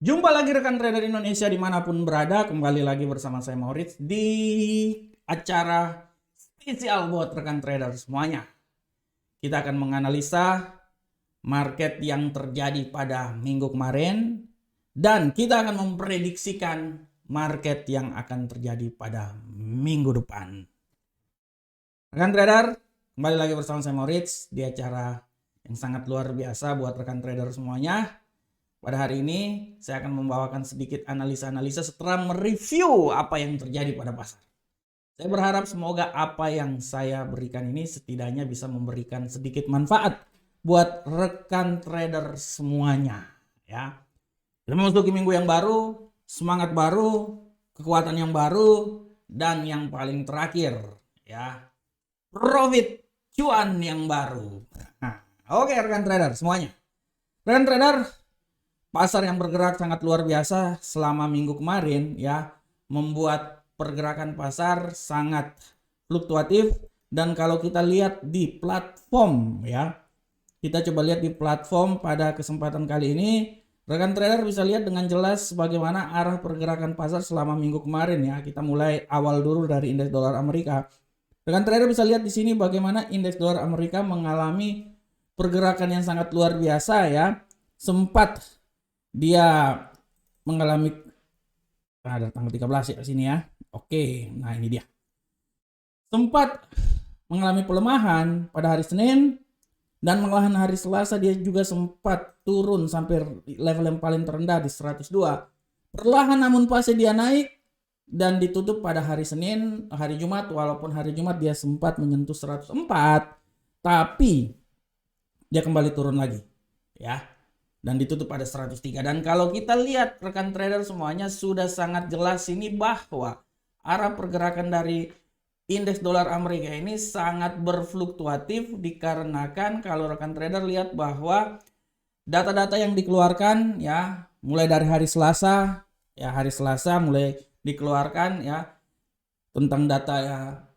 Jumpa lagi rekan trader Indonesia dimanapun berada, kembali lagi bersama saya Maurits di acara spesial buat rekan trader semuanya. Kita akan menganalisa market yang terjadi pada minggu kemarin dan kita akan memprediksikan market yang akan terjadi pada minggu depan. Rekan trader, kembali lagi bersama saya Maurits di acara yang sangat luar biasa buat rekan trader semuanya. Pada hari ini saya akan membawakan sedikit analisa-analisa setelah mereview apa yang terjadi pada pasar. Saya berharap semoga apa yang saya berikan ini setidaknya bisa memberikan sedikit manfaat buat rekan trader semuanya, ya. Kita memasuki minggu yang baru, semangat baru, kekuatan yang baru, dan yang paling terakhir, ya, profit cuan yang baru. Nah, oke rekan trader semuanya. Rekan trader, pasar yang bergerak sangat luar biasa selama minggu kemarin ya, membuat pergerakan pasar sangat fluktuatif. Dan kalau kita lihat di platform ya, kita coba lihat di platform pada kesempatan kali ini, rekan trader bisa lihat dengan jelas bagaimana arah pergerakan pasar selama minggu kemarin ya. Kita mulai awal dulu dari indeks dolar Amerika. Rekan trader bisa lihat di sini bagaimana indeks dolar Amerika mengalami pergerakan yang sangat luar biasa ya. Sempat dia mengalami ada tanggal 13 ya sini ya. Oke, nah ini dia. Sempat mengalami pelemahan pada hari Senin dan malahan hari Selasa dia juga sempat turun sampai level yang paling terendah di 102. Perlahan namun pasti dia naik dan ditutup pada hari Senin, hari Jumat, walaupun hari Jumat dia sempat menyentuh 104, tapi dia kembali turun lagi ya. Dan ditutup pada 103. Dan kalau kita lihat rekan trader semuanya sudah sangat jelas ini bahwa arah pergerakan dari indeks dolar Amerika ini sangat berfluktuatif dikarenakan kalau rekan trader lihat bahwa data-data yang dikeluarkan ya mulai dari hari Selasa ya, hari Selasa mulai dikeluarkan ya tentang data ya,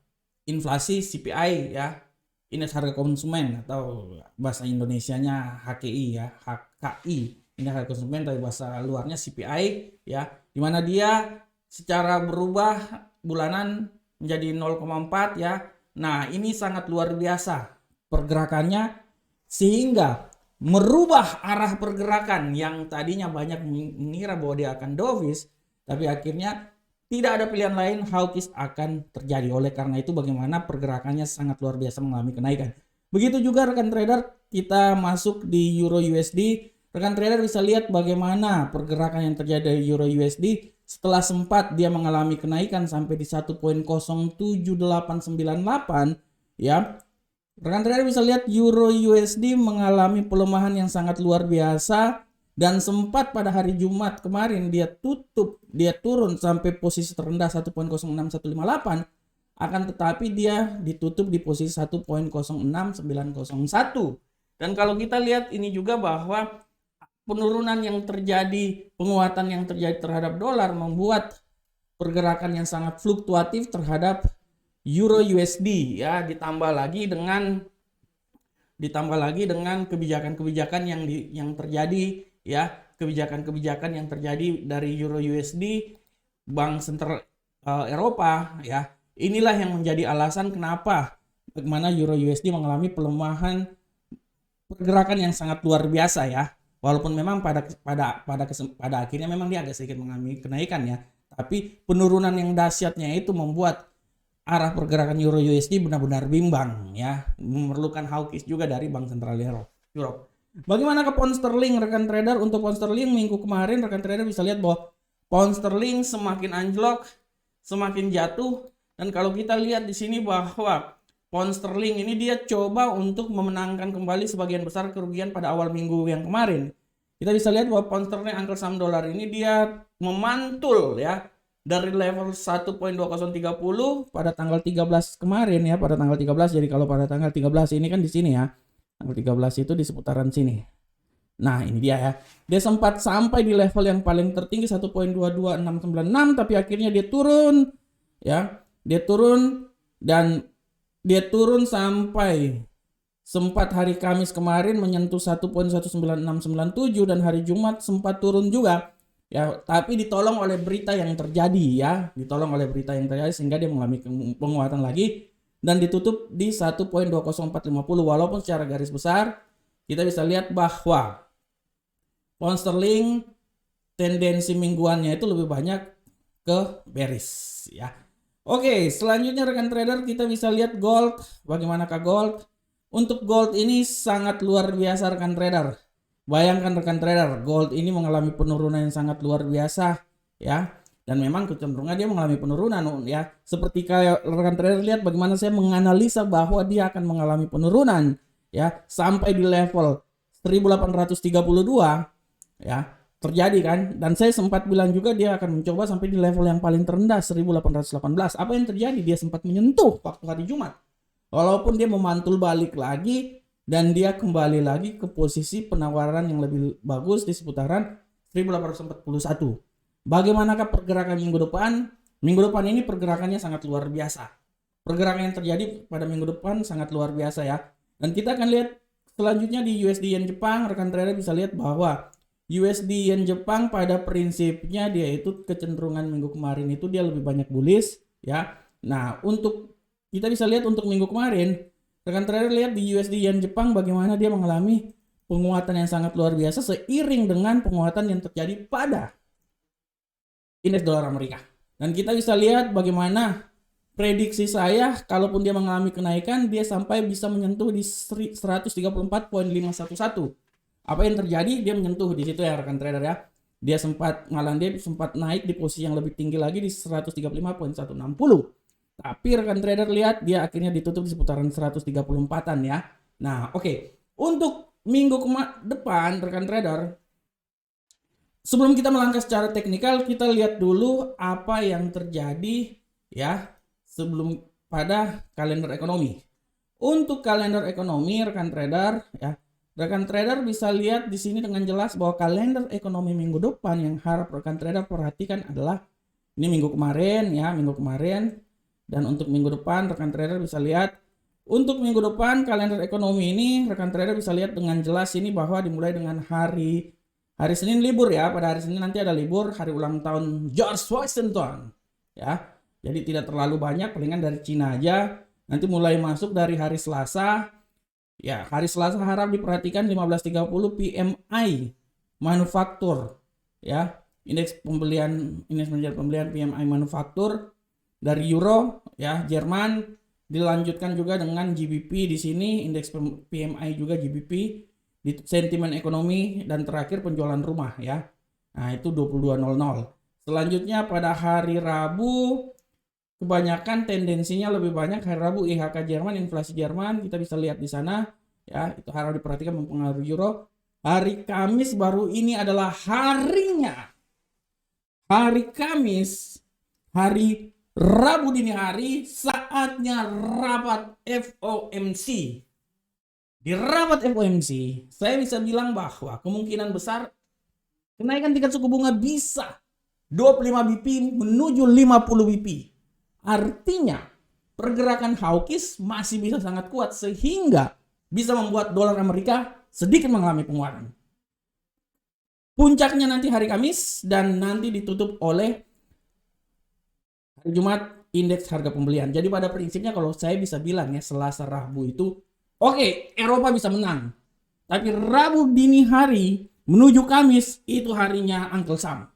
inflasi CPI ya, indeks harga konsumen atau bahasa Indonesianya HKI ya, HKI, indeks harga konsumen, tapi bahasa luarnya CPI ya, dimana dia secara berubah bulanan menjadi 0,4 ya. Nah ini sangat luar biasa pergerakannya sehingga merubah arah pergerakan yang tadinya banyak mengira bahwa dia akan dovish, tapi akhirnya tidak ada pilihan lain, hawkish akan terjadi. Oleh karena itu bagaimana pergerakannya sangat luar biasa mengalami kenaikan. Begitu juga rekan trader, kita masuk di Euro USD. Rekan trader bisa lihat bagaimana pergerakan yang terjadi di Euro USD setelah sempat dia mengalami kenaikan sampai di 1.07898 ya. Rekan trader bisa lihat Euro USD mengalami pelemahan yang sangat luar biasa. Dan sempat pada hari Jumat kemarin dia turun sampai posisi terendah 1.06158, akan tetapi dia ditutup di posisi 1.06901. Dan kalau kita lihat ini juga bahwa penurunan yang terjadi, penguatan yang terjadi terhadap dolar membuat pergerakan yang sangat fluktuatif terhadap Euro USD ya, ditambah lagi dengan kebijakan-kebijakan yang terjadi ya, kebijakan-kebijakan yang terjadi dari Euro USD, Bank Sentral Eropa ya. Inilah yang menjadi alasan kenapa bagaimana Euro USD mengalami pelemahan pergerakan yang sangat luar biasa ya. Walaupun memang pada akhirnya memang dia agak sedikit mengalami kenaikan ya, tapi penurunan yang dahsyatnya itu membuat arah pergerakan Euro USD benar-benar bimbang ya, memerlukan hawkish juga dari Bank Sentral Eropa. Bagaimana ke pound sterling rekan trader? Untuk pound sterling minggu kemarin rekan trader bisa lihat bahwa pound sterling semakin anjlok, semakin jatuh, dan kalau kita lihat di sini bahwa pound sterling ini dia coba untuk memenangkan kembali sebagian besar kerugian pada awal minggu yang kemarin. Kita bisa lihat bahwa pound sterling angka saham dolar ini dia memantul ya dari level 1.2030 pada tanggal 13 kemarin ya, pada tanggal 13. Jadi kalau pada tanggal 13 ini kan di sini ya. Tanggal 13 itu di seputaran sini. Nah ini dia ya. Dia sempat sampai di level yang paling tertinggi 1.22696, tapi akhirnya dia turun ya. Dia turun dan dia turun sampai sempat hari Kamis kemarin menyentuh 1.19697 dan hari Jumat sempat turun juga ya, tapi ditolong oleh berita yang terjadi ya, ditolong oleh berita yang terjadi sehingga dia mengalami penguatan lagi dan ditutup di 1.20450 walaupun secara garis besar kita bisa lihat bahwa pound sterling tendensi mingguannya itu lebih banyak ke bearish ya. Oke, selanjutnya rekan trader kita bisa lihat gold. Bagaimanakah gold? Untuk gold ini sangat luar biasa rekan trader. Bayangkan rekan trader, gold ini mengalami penurunan yang sangat luar biasa ya. Dan memang kecenderungan dia mengalami penurunan ya. Seperti kayak rekan trader lihat bagaimana saya menganalisa bahwa dia akan mengalami penurunan ya sampai di level 1832 ya. Terjadi kan, dan saya sempat bilang juga dia akan mencoba sampai di level yang paling terendah 1818. Apa yang terjadi? Dia sempat menyentuh waktu hari Jumat. Walaupun dia memantul balik lagi dan dia kembali lagi ke posisi penawaran yang lebih bagus di seputaran 1841. Bagaimanakah pergerakan minggu depan? Minggu depan ini pergerakannya sangat luar biasa. Pergerakan yang terjadi pada minggu depan sangat luar biasa ya. Dan kita akan lihat selanjutnya di USD Yen Jepang, rekan trader bisa lihat bahwa USD Yen Jepang pada prinsipnya dia itu kecenderungan minggu kemarin itu dia lebih banyak bullish ya. Nah, untuk kita bisa lihat untuk minggu kemarin, rekan trader lihat di USD Yen Jepang bagaimana dia mengalami penguatan yang sangat luar biasa seiring dengan penguatan yang terjadi pada indeks dolar Amerika. Dan kita bisa lihat bagaimana prediksi saya kalaupun dia mengalami kenaikan dia sampai bisa menyentuh di 134.511. Apa yang terjadi? Dia menyentuh di situ ya rekan trader ya. Dia sempat naik di posisi yang lebih tinggi lagi di 135.160. Tapi rekan trader lihat dia akhirnya ditutup di seputaran 134-an ya. Nah, oke. Untuk minggu depan rekan trader, sebelum kita melangkah secara teknikal, kita lihat dulu apa yang terjadi ya sebelum pada kalender ekonomi. Untuk kalender ekonomi rekan trader ya, rekan trader bisa lihat di sini dengan jelas bahwa kalender ekonomi minggu depan yang harap rekan trader perhatikan adalah ini minggu kemarin ya, minggu kemarin, dan untuk minggu depan rekan trader bisa lihat untuk minggu depan kalender ekonomi ini rekan trader bisa lihat dengan jelas ini bahwa dimulai dengan hari Senin libur ya, pada hari Senin nanti ada libur hari ulang tahun George Washington ya. Jadi tidak terlalu banyak, palingan dari Cina aja. Nanti mulai masuk dari hari Selasa. Ya, hari Selasa harap diperhatikan 15.30 PMI manufaktur ya, indeks pembelian PMI manufaktur dari Euro ya, Jerman, dilanjutkan juga dengan GBP di sini, indeks PMI juga GBP, di sentimen ekonomi, dan terakhir penjualan rumah ya. Nah, itu 22.00. Selanjutnya pada hari Rabu kebanyakan tendensinya lebih banyak hari Rabu IHK Jerman, inflasi Jerman kita bisa lihat di sana ya, itu harus diperhatikan mempengaruhi euro. Hari Kamis baru ini adalah harinya. Hari Kamis, hari Rabu dini hari saatnya rapat FOMC. Di rapat FOMC, saya bisa bilang bahwa kemungkinan besar kenaikan tingkat suku bunga bisa 25 BP menuju 50 BP. Artinya pergerakan hawkish masih bisa sangat kuat sehingga bisa membuat dolar Amerika sedikit mengalami penguatan. Puncaknya nanti hari Kamis dan nanti ditutup oleh hari Jumat indeks harga pembelian. Jadi pada prinsipnya kalau saya bisa bilang ya Selasa Rabu itu oke, Eropa bisa menang. Tapi Rabu dini hari menuju Kamis itu harinya Uncle Sam.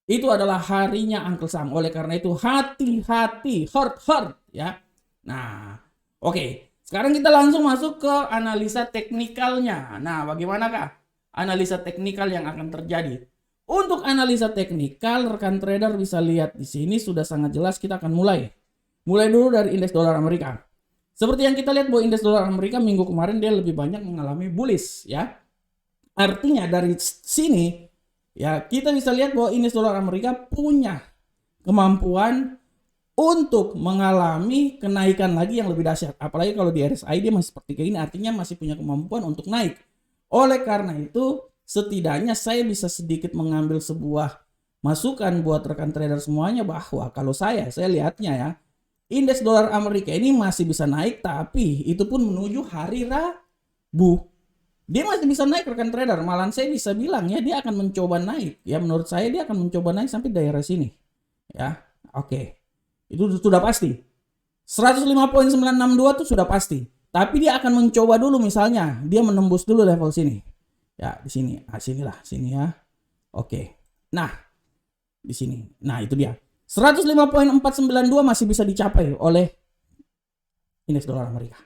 Itu adalah harinya Uncle Sam. Oleh karena itu hati-hati, hurt ya. Nah, oke. Sekarang kita langsung masuk ke analisa teknikalnya. Nah, bagaimanakah analisa teknikal yang akan terjadi? Untuk analisa teknikal, rekan trader bisa lihat di sini sudah sangat jelas. Kita akan mulai dulu dari indeks dolar Amerika. Seperti yang kita lihat bahwa indeks dolar Amerika minggu kemarin dia lebih banyak mengalami bullish ya. Artinya dari sini ya, kita bisa lihat bahwa indeks dolar Amerika punya kemampuan untuk mengalami kenaikan lagi yang lebih dahsyat. Apalagi kalau di RSI dia masih seperti ini, artinya masih punya kemampuan untuk naik. Oleh karena itu, setidaknya saya bisa sedikit mengambil sebuah masukan buat rekan trader semuanya bahwa kalau saya lihatnya ya, indeks dolar Amerika ini masih bisa naik, tapi itu pun menuju hari Rabu. Dia masih bisa naik rekan trader. Malahan saya bisa bilang ya dia akan mencoba naik. Ya menurut saya dia akan mencoba naik sampai daerah sini. Ya, oke. Itu sudah pasti. 105.962 itu sudah pasti. Tapi dia akan mencoba dulu misalnya dia menembus dulu level sini. Ya, di sini. Nah, sinilah, sini ya. Oke. Nah, di sini. Nah, itu dia. 105.492 masih bisa dicapai oleh indeks dolar Amerika.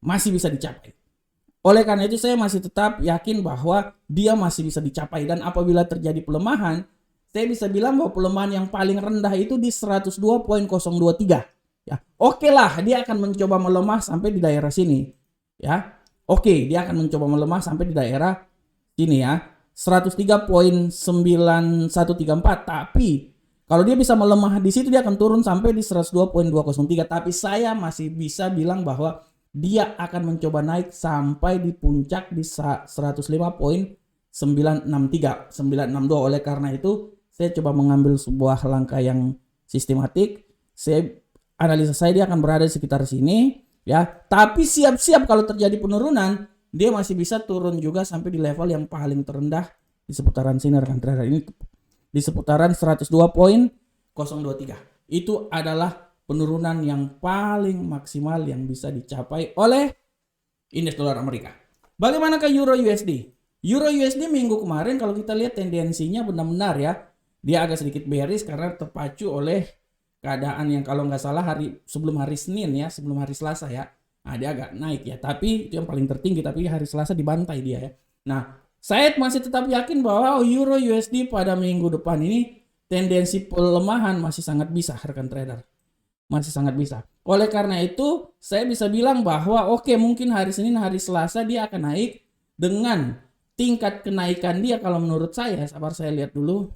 Masih bisa dicapai. Oleh karena itu saya masih tetap yakin bahwa dia masih bisa dicapai, dan apabila terjadi pelemahan, saya bisa bilang bahwa pelemahan yang paling rendah itu di 102.023. Ya, oke lah, dia akan mencoba melemah sampai di daerah sini. Ya. Oke, dia akan mencoba melemah sampai di daerah sini ya. 103.9134, tapi kalau dia bisa melemah di situ dia akan turun sampai di 102.203, tapi saya masih bisa bilang bahwa dia akan mencoba naik sampai di puncak di 105.963, 962. Oleh karena itu, saya coba mengambil sebuah langkah yang sistematik. Analisa saya dia akan berada di sekitar sini, ya. Tapi siap-siap kalau terjadi penurunan, dia masih bisa turun juga sampai di level yang paling terendah di seputaran sini rekan trader. Ini di seputaran 102.023. Itu adalah penurunan yang paling maksimal yang bisa dicapai oleh indeks dolar Amerika. Bagaimana ke Euro USD? Euro USD minggu kemarin kalau kita lihat tendensinya benar-benar ya, dia agak sedikit bearish karena terpacu oleh keadaan yang kalau nggak salah sebelum hari Senin ya, sebelum hari Selasa ya. Nah, dia agak naik ya, tapi itu yang paling tertinggi, tapi hari Selasa dibantai dia ya. Nah, saya masih tetap yakin bahwa Euro USD pada minggu depan ini tendensi pelemahan masih sangat bisa rekan trader. Masih sangat bisa. Oleh karena itu, saya bisa bilang bahwa oke, mungkin hari Senin, hari Selasa dia akan naik dengan tingkat kenaikan dia kalau menurut saya. Sabar saya lihat dulu.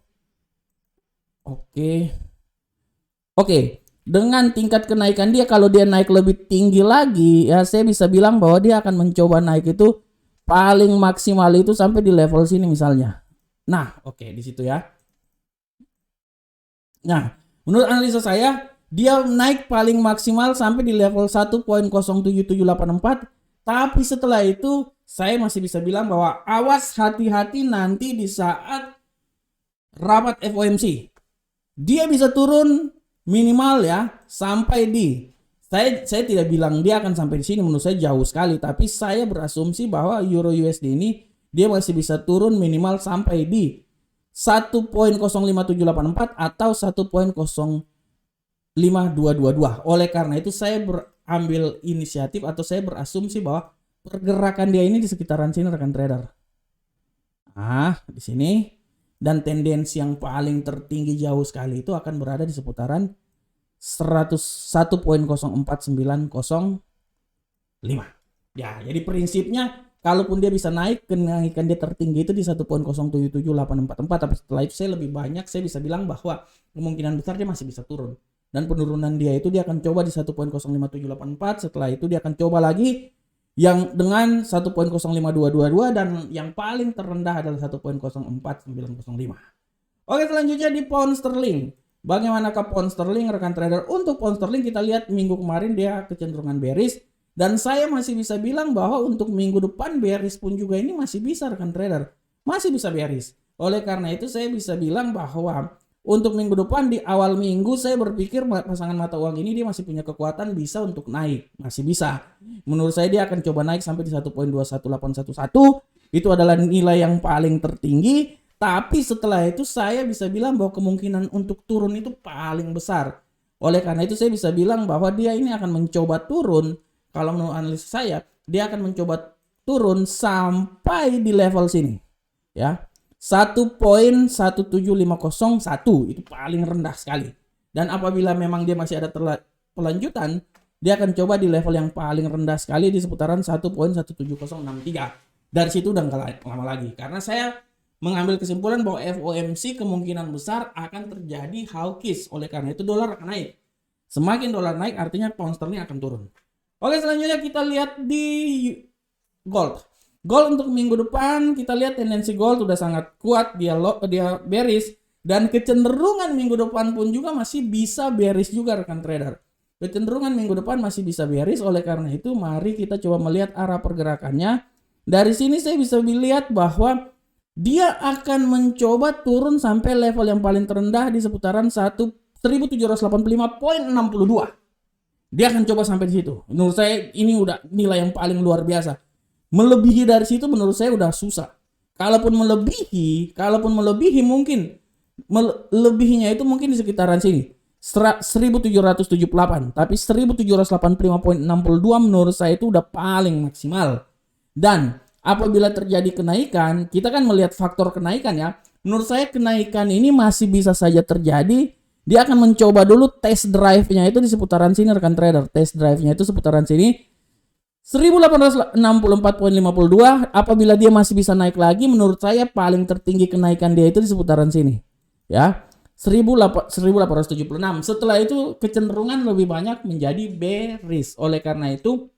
Oke. Dengan tingkat kenaikan dia kalau dia naik lebih tinggi lagi, ya saya bisa bilang bahwa dia akan mencoba naik itu paling maksimal itu sampai di level sini misalnya. Nah, oke, di situ ya. Nah, menurut analisa saya dia naik paling maksimal sampai di level 1.07784. Tapi setelah itu saya masih bisa bilang bahwa awas, hati-hati nanti di saat rapat FOMC. Dia bisa turun minimal ya sampai di saya tidak bilang dia akan sampai di sini, menurut saya jauh sekali, tapi saya berasumsi bahwa Euro USD ini dia masih bisa turun minimal sampai di 1.05784 atau 1.0222. Oleh karena itu saya berambil inisiatif atau saya berasumsi bahwa pergerakan dia ini di sekitaran sini rekan trader. Di sini, dan tendensi yang paling tertinggi jauh sekali itu akan berada di seputaran 101.04905. Ya, jadi prinsipnya kalaupun dia bisa naik, kenaikan dia tertinggi itu di 1.077844, tapi setelah itu saya lebih banyak saya bisa bilang bahwa kemungkinan besar dia masih bisa turun. Dan penurunan dia itu dia akan coba di 1.05784, setelah itu dia akan coba lagi yang dengan 1.05222 dan yang paling terendah adalah 1.04905. Oke, selanjutnya di pound sterling. Bagaimanakah pound sterling rekan trader? Untuk pound sterling kita lihat minggu kemarin dia kecenderungan bearish, dan saya masih bisa bilang bahwa untuk minggu depan bearish pun juga ini masih bisa rekan trader. Masih bisa bearish. Oleh karena itu saya bisa bilang bahwa untuk minggu depan di awal minggu saya berpikir pasangan mata uang ini dia masih punya kekuatan bisa untuk naik. Masih bisa. Menurut saya dia akan coba naik sampai di 1.21811. Itu adalah nilai yang paling tertinggi. Tapi setelah itu saya bisa bilang bahwa kemungkinan untuk turun itu paling besar. Oleh karena itu saya bisa bilang bahwa dia ini akan mencoba turun. Kalau menurut analis saya, dia akan mencoba turun sampai di level sini. Ya. 1.17501 itu paling rendah sekali. Dan apabila memang dia masih ada pelanjutan, dia akan coba di level yang paling rendah sekali di seputaran 1.17063. Dari situ udah nggak lama lagi. Karena saya mengambil kesimpulan bahwa FOMC kemungkinan besar akan terjadi hawkish. Oleh karena itu dolar akan naik. Semakin dolar naik artinya pound sterling akan turun. Oke, selanjutnya kita lihat di gold. Gold untuk minggu depan kita lihat tendensi gold sudah sangat kuat, dia bearish, dan kecenderungan minggu depan pun juga masih bisa bearish juga rekan trader. Kecenderungan minggu depan masih bisa bearish, oleh karena itu mari kita coba melihat arah pergerakannya Dari sini saya bisa lihat bahwa dia akan mencoba turun sampai level yang paling terendah di seputaran 1785.62. Dia akan coba sampai di situ. Menurut saya ini udah nilai yang paling luar biasa. Melebihi dari situ menurut saya udah susah. Kalaupun melebihi mungkin lebihnya itu mungkin di sekitaran sini. 1778, tapi 1785.62 menurut saya itu udah paling maksimal. Dan apabila terjadi kenaikan, kita kan melihat faktor kenaikan ya. Menurut saya kenaikan ini masih bisa saja terjadi. Dia akan mencoba dulu test drive-nya itu di seputaran sini rekan trader. Test drive-nya itu seputaran sini 1864.52. Apabila dia masih bisa naik lagi, menurut saya paling tertinggi kenaikan dia itu di seputaran sini. Ya. 1876. Setelah itu kecenderungan lebih banyak menjadi bearish. Oleh karena itu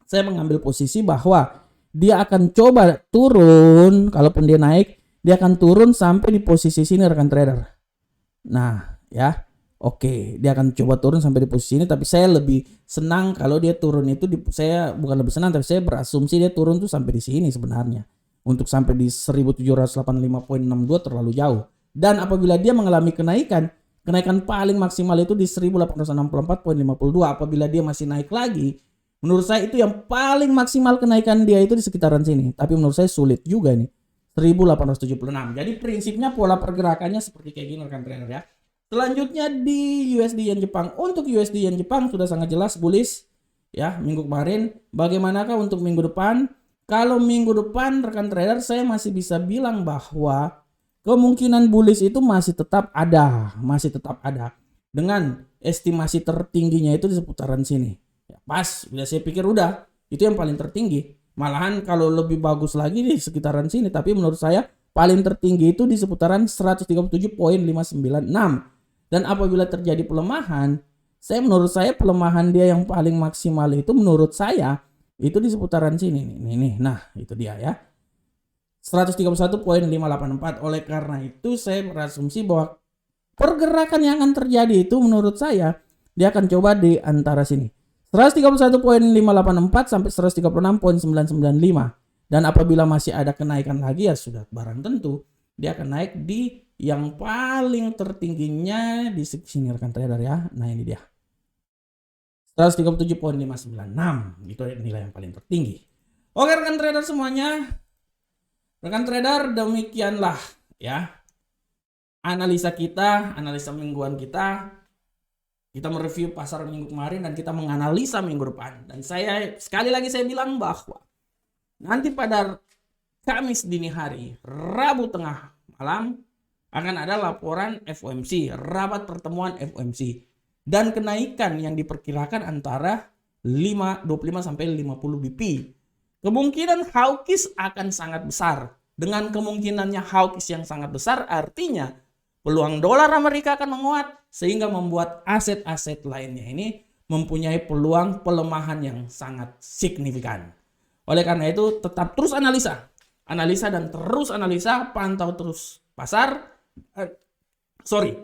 saya mengambil posisi bahwa dia akan coba turun. Kalaupun dia naik, dia akan turun sampai di posisi sini rekan trader. Nah ya, oke, dia akan coba turun sampai di posisi ini. Tapi saya lebih senang kalau dia turun itu saya bukan lebih senang, tapi saya berasumsi dia turun tuh sampai di sini sebenarnya. Untuk sampai di 1785.62 terlalu jauh. Dan apabila dia mengalami kenaikan paling maksimal itu di 1864.52. Apabila dia masih naik lagi, menurut saya itu yang paling maksimal kenaikan dia itu di sekitaran sini. Tapi menurut saya sulit juga nih, 1876. Jadi prinsipnya pola pergerakannya seperti kayak gini rekan trader ya. Selanjutnya di USD Yen Jepang. Untuk USD Yen Jepang sudah sangat jelas bullish ya minggu kemarin. Bagaimanakah untuk minggu depan? Kalau minggu depan rekan trader saya masih bisa bilang bahwa kemungkinan bullish itu masih tetap ada. Dengan estimasi tertingginya itu di seputaran sini. Ya, pas, udah saya pikir udah. Itu yang paling tertinggi. Malahan kalau lebih bagus lagi di sekitaran sini. Tapi menurut saya paling tertinggi itu di seputaran 137.596. Dan apabila terjadi pelemahan, menurut saya pelemahan dia yang paling maksimal itu menurut saya itu di seputaran sini. Nih. Nah, itu dia ya. 131.584. Oleh karena itu saya berasumsi bahwa pergerakan yang akan terjadi itu menurut saya dia akan coba di antara sini 131.584 sampai 136.995. Dan apabila masih ada kenaikan lagi ya sudah barang tentu dia akan naik di yang paling tertingginya di sini rekan trader ya. Nah ini dia 137.596. Itu nilai yang paling tertinggi. Oke rekan trader semuanya. Rekan trader, demikianlah ya analisa mingguan kita. Kita mereview pasar minggu kemarin dan kita menganalisa minggu depan. Dan sekali lagi saya bilang bahwa nanti pada Kamis dini hari, Rabu tengah malam akan ada laporan FOMC, rapat pertemuan FOMC. Dan kenaikan yang diperkirakan antara 25 sampai 50 BP. Kemungkinan hawkish akan sangat besar. Dengan kemungkinannya hawkish yang sangat besar artinya peluang dolar Amerika akan menguat sehingga membuat aset-aset lainnya ini mempunyai peluang pelemahan yang sangat signifikan. Oleh karena itu tetap terus analisa dan terus analisa, pantau terus pasar.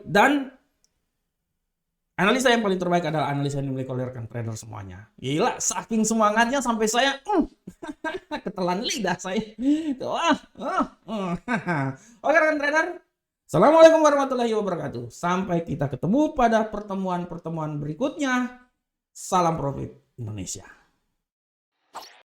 Dan analisa yang paling terbaik adalah analisa yang dimiliki oleh rekan trader semuanya. Gila, saking semangatnya sampai saya ketelan lidah saya. Oke rekan trader, assalamualaikum warahmatullahi wabarakatuh. Sampai kita ketemu pada pertemuan berikutnya. Salam profit Indonesia.